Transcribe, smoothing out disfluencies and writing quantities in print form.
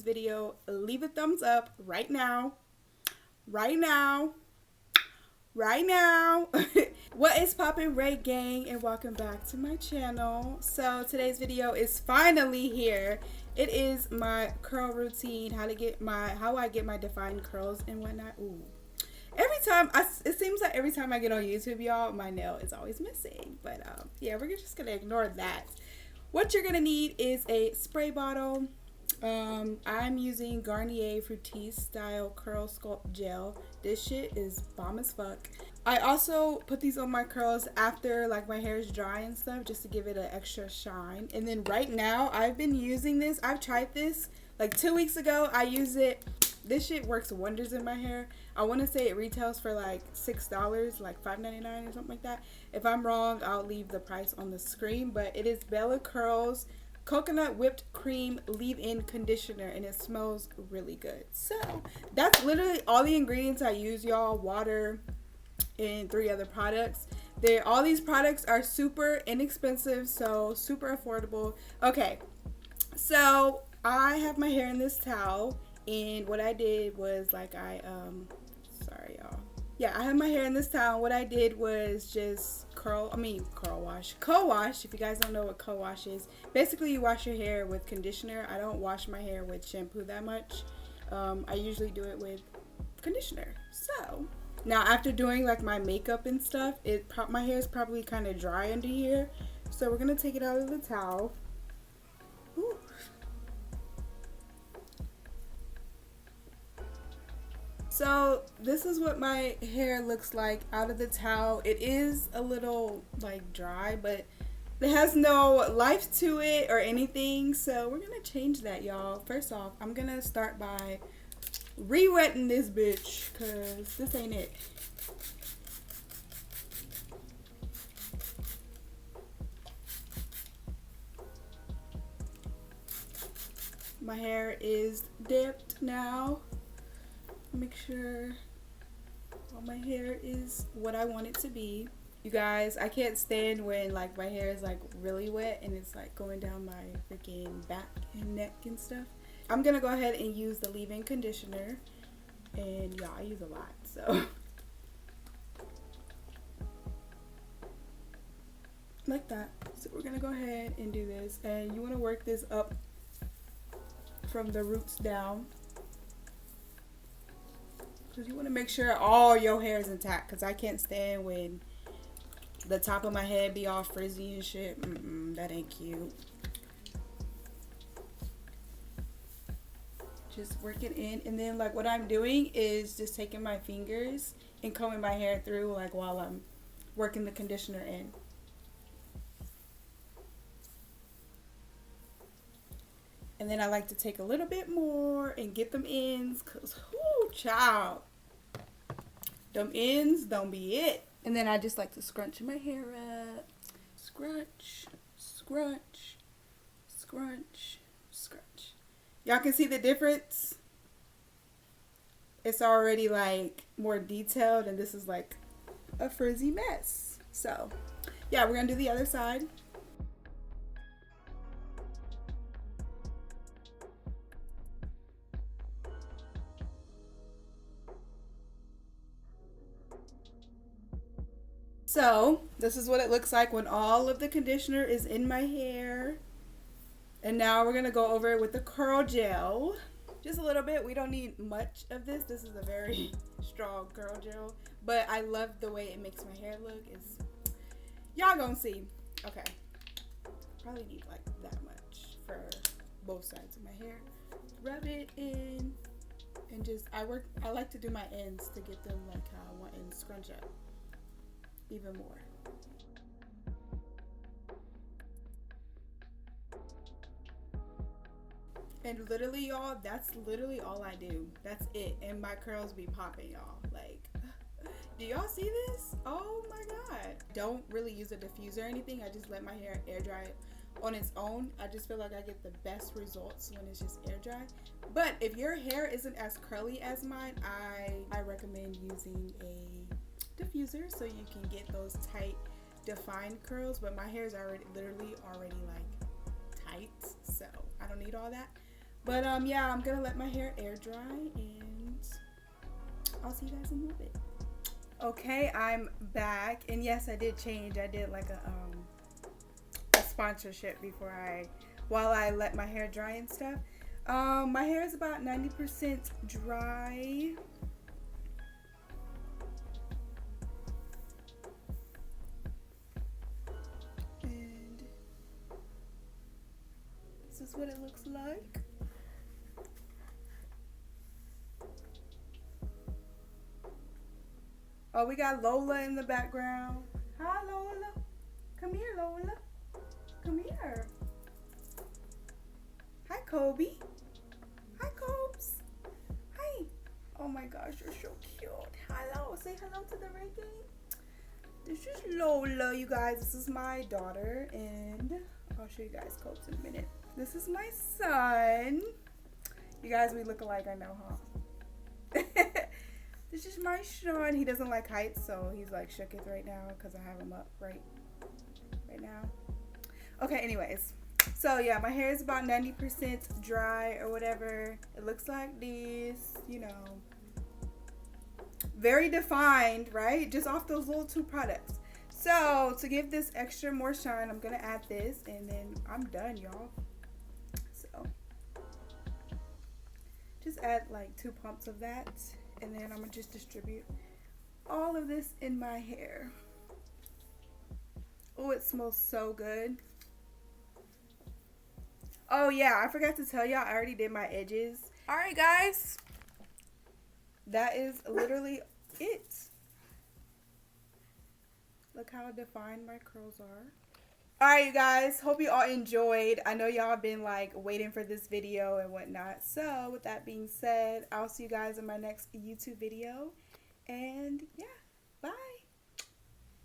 Video, leave a thumbs up right now. What is poppin', Ray gang, and welcome back to my channel. So today's video is finally here. It is my curl routine, how I get my defined curls and whatnot. Ooh. It seems like every time I get on YouTube, y'all, my nail is always missing. But yeah, we're just gonna ignore that. What you're gonna need is a spray bottle. I'm using Garnier Fructis Style Curl Sculpt Gel. This shit is bomb as fuck. I also put these on my curls after like my hair is dry and stuff, just to give it an extra shine. And then right now I've been using this. I've tried this like 2 weeks ago. I use it. This shit works wonders in my hair. I want to say it retails for like $6, like $5.99 or something like that. If I'm wrong, I'll leave the price on the screen. But it is Bella Curls Coconut Whipped Cream Leave-In Conditioner, and it smells really good. So that's literally all the ingredients I use, y'all. Water and 3 other products. All these products are super inexpensive, so super affordable. Okay, so I have my hair in this towel, and what I did was sorry y'all. Yeah, I have my hair in this towel. What I did was just co-wash. If you guys don't know what co-wash is, basically you wash your hair with conditioner. I don't wash my hair with shampoo that much. I usually do it with conditioner. So now after doing like my makeup and stuff, my hair is probably kind of dry under here. So we're gonna take it out of the towel. Ooh. So this is what my hair looks like out of the towel. It is a little like dry, but it has no life to it or anything. So we're gonna change that, y'all. First off, I'm gonna start by re-wetting this bitch, cause this ain't it. My hair is dipped now. Make sure all my hair is what I want it to be. You guys, I can't stand when like my hair is like really wet and it's like going down my freaking back and neck and stuff. I'm gonna go ahead and use the leave-in conditioner, and yeah, I use a lot, so like that. So we're gonna go ahead and do this, and you want to work this up from the roots down, because you want to make sure all your hair is intact, because I can't stand when the top of my head be all frizzy and shit. That ain't cute. Just work it in, and then like what I'm doing is just taking my fingers and combing my hair through like while I'm working the conditioner in. And then I like to take a little bit more and get them ends, because, whoo, child, them ends don't be it. And then I just like to scrunch my hair up. Scrunch, scrunch, scrunch, scrunch. Y'all can see the difference? It's already like more detailed, and this is like a frizzy mess. So, yeah, we're going to do the other side. So this is what it looks like when all of the conditioner is in my hair. And now we're going to go over it with the curl gel. Just a little bit. We don't need much of this. This is a very strong curl gel. But I love the way it makes my hair look. Y'all gonna see. Okay. Probably need like that much for both sides of my hair. Rub it in. And just, I like to do my ends to get them like how I want, and scrunch up even more. And literally, y'all, that's literally all I do. That's it. And my curls be popping, y'all. Like, do y'all see this? Oh my god. Don't really use a diffuser or anything. I just let my hair air dry on its own. I just feel like I get the best results when it's just air dry. But if your hair isn't as curly as mine, I recommend using a diffuser so you can get those tight, defined curls. But my hair is literally already like tight, so I don't need all that. But yeah, I'm gonna let my hair air dry and I'll see you guys in a little bit. Okay, I'm back, and yes, I did change. I did like a sponsorship while I let my hair dry and stuff. My hair is about 90% dry. And this is what it looks like. Oh, we got Lola in the background. Hi, Lola. Come here, Lola. Come here. Hi, Kobe. Hi, Cobes. Hi. Oh my gosh, you're so cute. Hello. Say hello to the reggae. This is Lola, you guys. This is my daughter, and I'll show you guys Cobes in a minute. This is my son. You guys, we look alike, I know, huh? This is my son. He doesn't like heights, so he's like shooketh right now because I have him up right now. Okay, anyways. So yeah, my hair is about 90% dry or whatever. It looks like this, you know. Very defined, right? Just off those little two products. So to give this extra more shine, I'm gonna add this and then I'm done, y'all. So just add like 2 pumps of that. And then I'm gonna just distribute all of this in my hair. Oh, it smells so good. Oh yeah, I forgot to tell y'all, I already did my edges. Alright guys, that is literally it. Look how defined my curls are. Alright you guys, hope you all enjoyed. I know y'all been like waiting for this video and whatnot. So with that being said, I'll see you guys in my next YouTube video. And yeah.